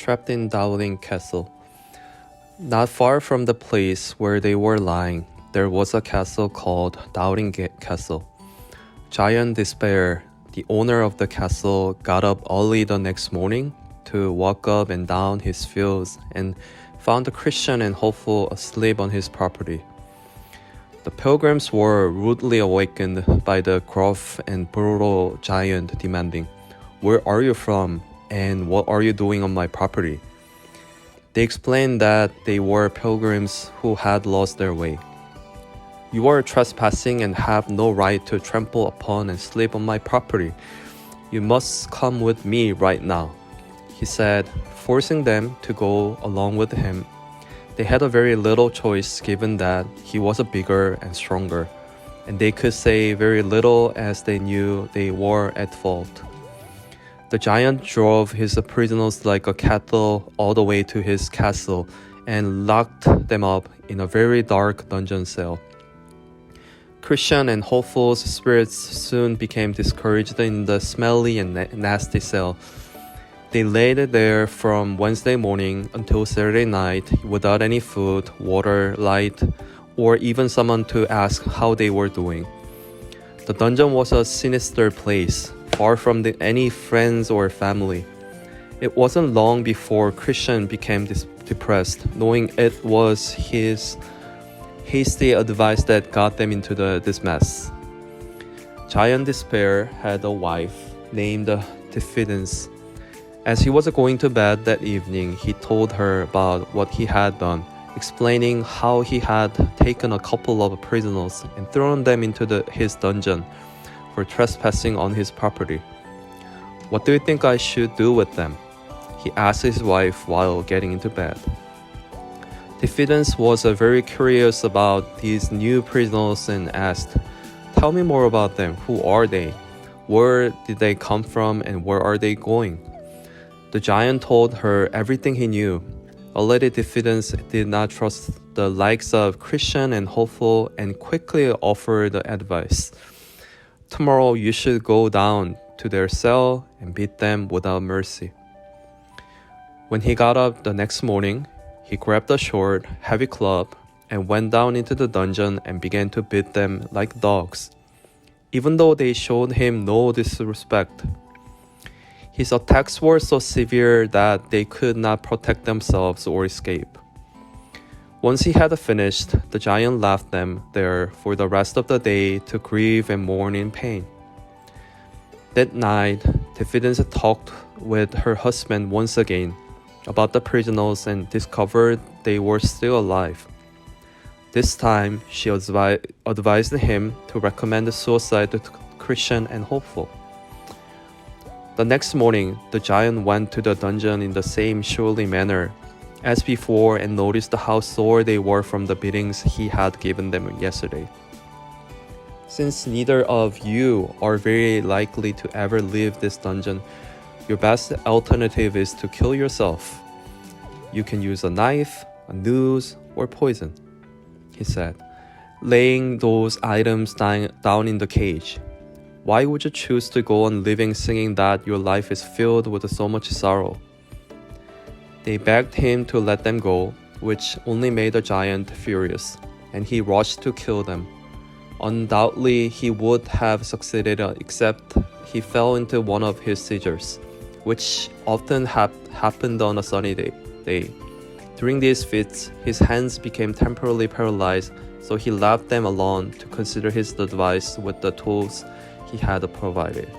trapped in Dowling Castle. Not far from the place where they were lying, there was a castle called Dowling Castle. Giant Despair, the owner of the castle, got up early the next morning to walk up and down his fields and found the Christian and Hopeful asleep on his property. The Pilgrims were rudely awakened by the gruff and brutal giant demanding, "Where are you from, and what are you doing on my property?" They explained that they were pilgrims who had lost their way. "You are trespassing and have no right to trample upon and sleep on my property. You must come with me right now," he said, forcing them to go along with him. They had a very little choice given that he was a bigger and stronger, and they could say very little as they knew they were at fault. The giant drove his prisoners like a cattle all the way to his castle and locked them up in a very dark dungeon cell. Christian and Hopeful's spirits soon became discouraged in the smelly and nasty cell. They laid there from Wednesday morning until Saturday night without any food, water, light, or even someone to ask how they were doing. The dungeon was a sinister place, far from any friends or family. It wasn't long before Christian became depressed, knowing it was his hasty advice that got them into this mess. Giant Despair had a wife named Diffidence. As he was going to bed that evening, he told her about what he had done, explaining how he had taken a couple of prisoners and thrown them into his dungeon for trespassing on his property. "What do you think I should do with them?" he asked his wife while getting into bed. Diffidence was very curious about these new prisoners and asked, "Tell me more about them. Who are they? Where did they come from and where are they going?" The giant told her everything he knew. A Lady Diffidence did not trust the likes of Christian and Hopeful and quickly offered advice. "Tomorrow you should go down to their cell and beat them without mercy." When he got up the next morning, he grabbed a short, heavy club and went down into the dungeon and began to beat them like dogs, even though they showed him no disrespect. His attacks were so severe that they could not protect themselves or escape. Once he had finished, the giant left them there for the rest of the day to grieve and mourn in pain. That night, Diffidence talked with her husband once again about the prisoners and discovered they were still alive. This time, she advised him to recommend suicide to Christian and Hopeful. The next morning, the giant went to the dungeon in the same surely manner as before and noticed how sore they were from the beatings he had given them yesterday. "Since neither of you are very likely to ever leave this dungeon, your best alternative is to kill yourself. You can use a knife, a noose, or poison," he said, laying those items down in the cage. "Why would you choose to go on living singing that your life is filled with so much sorrow?" They begged him to let them go, which only made the giant furious, and he rushed to kill them. Undoubtedly, he would have succeeded except he fell into one of his seizures, which often happened on a sunny day. During these fits, his hands became temporarily paralyzed, so he left them alone to consider his advice with the tools he had provided.